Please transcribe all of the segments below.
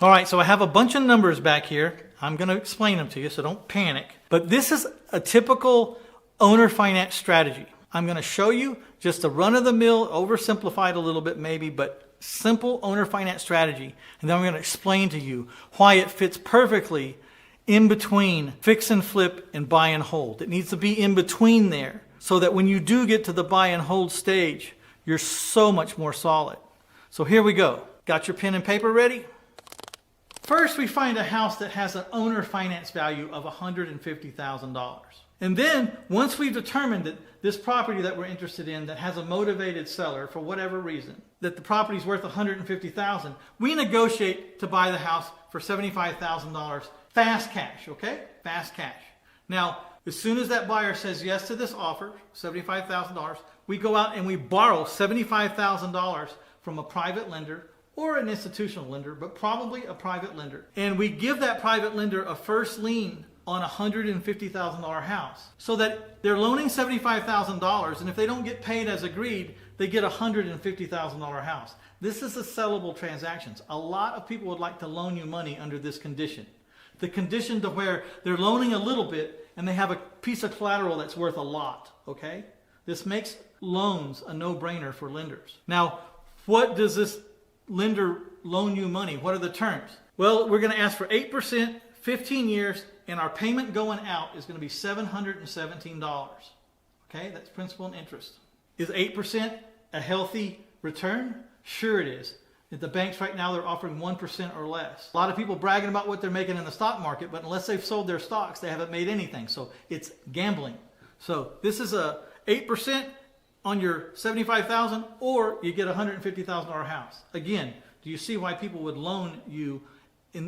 All right, so I have a bunch of numbers back here. I'm going to explain them to you, so don't panic. But this is a typical owner finance strategy. I'm going to show you just a run-of-the-mill, oversimplified a little bit maybe, but simple owner finance strategy. And then I'm going to explain to you why it fits perfectly in between fix and flip and buy and hold. It needs to be in between there so that when you do get to the buy and hold stage, you're so much more solid. So here we go. Got your pen and paper ready? First, we find a house that has an owner finance value of $150,000. And then, once we've determined that this property that we're interested in that has a motivated seller for whatever reason, that the property's worth $150,000, we negotiate to buy the house for $75,000 fast cash, okay? Fast cash. Now, as soon as that buyer says yes to this offer, $75,000, we go out and we borrow $75,000 from a private lender or an institutional lender, but probably a private lender. And we give that private lender a first lien on a $150,000 house so that they're loaning $75,000, and if they don't get paid as agreed, they get a $150,000 house. This is a sellable transactions. A lot of people would like to loan you money under this condition. The condition to where they're loaning a little bit and they have a piece of collateral that's worth a lot, okay? This makes loans a no-brainer for lenders. Now, what does this lender loan you money? What are the terms? Well, we're going to ask for 8%, 15 years, and our payment going out is going to be $717. Okay, that's principal and interest. Is 8% a healthy return? Sure it is. At the banks right now, they're offering 1% or less. A lot of people bragging about what they're making in the stock market, but unless they've sold their stocks, they haven't made anything. So it's gambling. So this is a 8% on your $75,000, or you get a $150,000 house. Again, do you see why people would loan you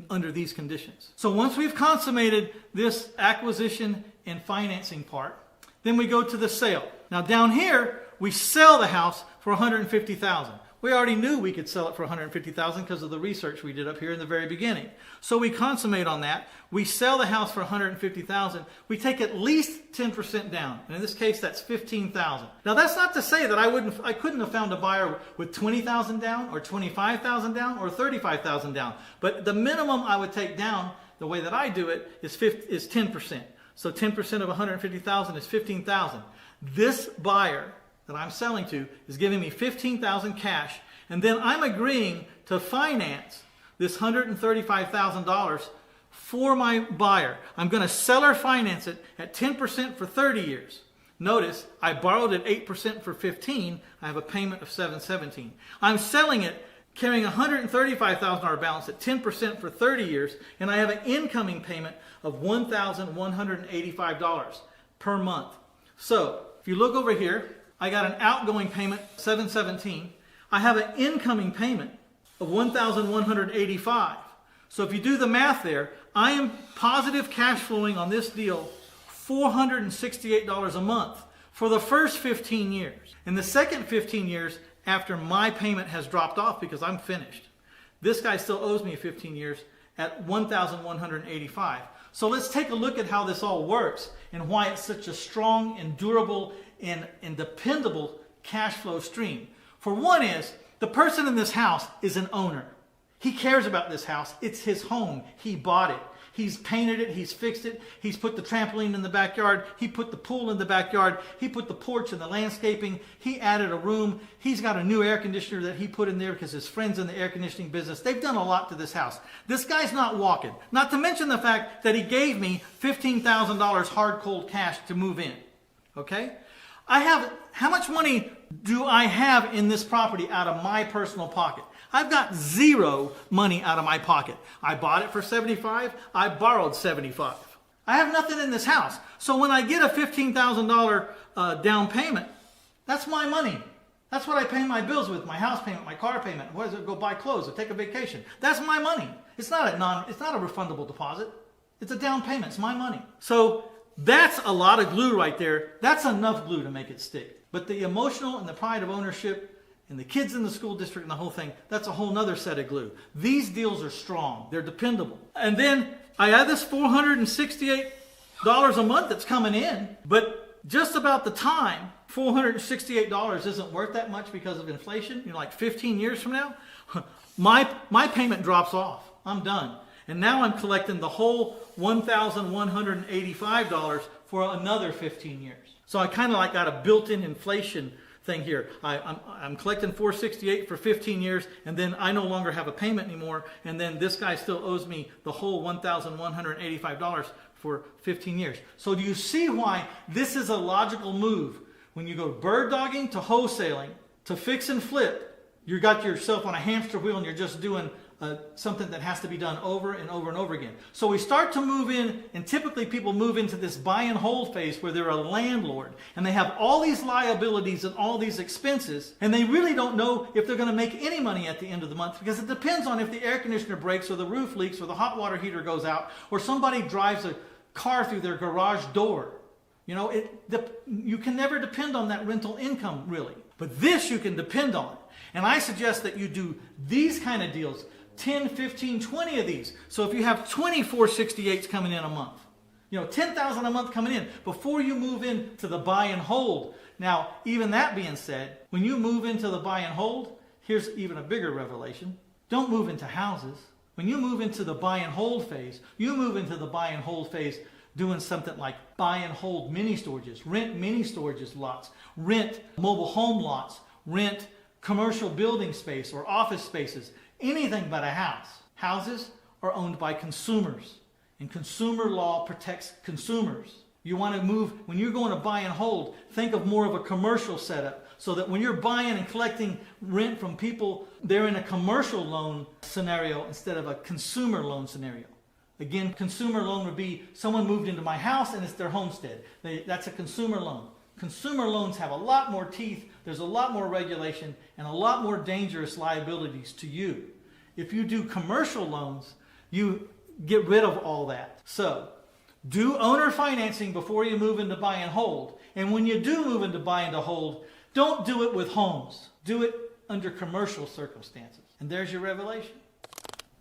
under these conditions? So once we've consummated this acquisition and financing part, then we go to the sale. Now down here, we sell the house for $150,000. We already knew we could sell it for $150,000 because of the research we did up here in the very beginning. So we consummate on that. We sell the house for $150,000. We take at least 10% down. And in this case, that's $15,000. Now that's not to say that I couldn't have found a buyer with $20,000 down or $25,000 down or $35,000 down. But the minimum I would take down, the way that I do it, is 10%. So 10% of $150,000 is $15,000. This buyer that I'm selling to is giving me $15,000 cash, and then I'm agreeing to finance this $135,000 for my buyer. I'm going to seller finance it at 10% for 30 years. Notice I borrowed at 8% for 15. I have a payment of $717. I'm selling it carrying a $135,000 balance at 10% for 30 years, and I have an incoming payment of $1,185 per month. So if you look over here, I got an outgoing payment, $717. I have an incoming payment of $1,185. So if you do the math there, I am positive cash flowing on this deal $468 a month for the first 15 years. In the second 15 years, after my payment has dropped off because I'm finished, this guy still owes me 15 years at $1,185. So let's take a look at how this all works and why it's such a strong and durable and dependable cash flow stream. For one is, the person in this house is an owner. He cares about this house. It's his home. He bought it. He's painted it. He's fixed it. He's put the trampoline in the backyard. He put the pool in the backyard. He put the porch and the landscaping. He added a room. He's got a new air conditioner that he put in there because his friend's in the air conditioning business. They've done a lot to this house. This guy's not walking. Not to mention the fact that he gave me $15,000 hard cold cash to move in. Okay? How much money do I have in this property out of my personal pocket? I've got zero money out of my pocket. I bought it for $75. I borrowed $75. I have nothing in this house. So when I get a $15,000 down payment, that's my money. That's what I pay my bills with, my house payment, my car payment. What does it go buy clothes or take a vacation? That's my money. It's not a refundable deposit. It's a down payment. It's my money. So that's a lot of glue right there. That's enough glue to make it stick. But the emotional and the pride of ownership and the kids in the school district and the whole thing, that's a whole nother set of glue. These deals are strong. They're dependable. And then I have this $468 a month that's coming in, but just about the time, $468 isn't worth that much because of inflation, like 15 years from now, my payment drops off. I'm done. And now I'm collecting the whole $1,185 for another 15 years. So I kind of like got a built-in inflation thing here. I'm collecting $468 for 15 years, and then I no longer have a payment anymore, and then this guy still owes me the whole $1,185 for 15 years. So do you see why this is a logical move? When you go bird dogging to wholesaling to fix and flip, you got yourself on a hamster wheel and you're just doing something that has to be done over and over and over again. So we start to move in, and typically people move into this buy and hold phase where they're a landlord and they have all these liabilities and all these expenses, and they really don't know if they're going to make any money at the end of the month, because it depends on if the air conditioner breaks or the roof leaks or the hot water heater goes out or somebody drives a car through their garage door. You know, you can never depend on that rental income really, but this you can depend on. And I suggest that you do these kind of deals, 10, 15, 20 of these. So if you have 20 468s coming in a month, you know, 10,000 a month coming in before you move into the buy and hold. Now, even that being said, when you move into the buy and hold, here's even a bigger revelation. Don't move into houses. When you move into the buy and hold phase, you move into the buy and hold phase doing something like buy and hold mini storages, rent mini storages lots, rent mobile home lots, rent commercial building space or office spaces, anything but a house. Houses are owned by consumers, and consumer law protects consumers. You want to move, when you're going to buy and hold, think of more of a commercial setup so that when you're buying and collecting rent from people, they're in a commercial loan scenario instead of a consumer loan scenario. Again, consumer loan would be someone moved into my house and it's their homestead. That's a consumer loan. Consumer loans have a lot more teeth, there's a lot more regulation, and a lot more dangerous liabilities to you. If you do commercial loans, you get rid of all that. So, do owner financing before you move into buy and hold. And when you do move into buy and to hold, don't do it with homes. Do it under commercial circumstances. And there's your revelation.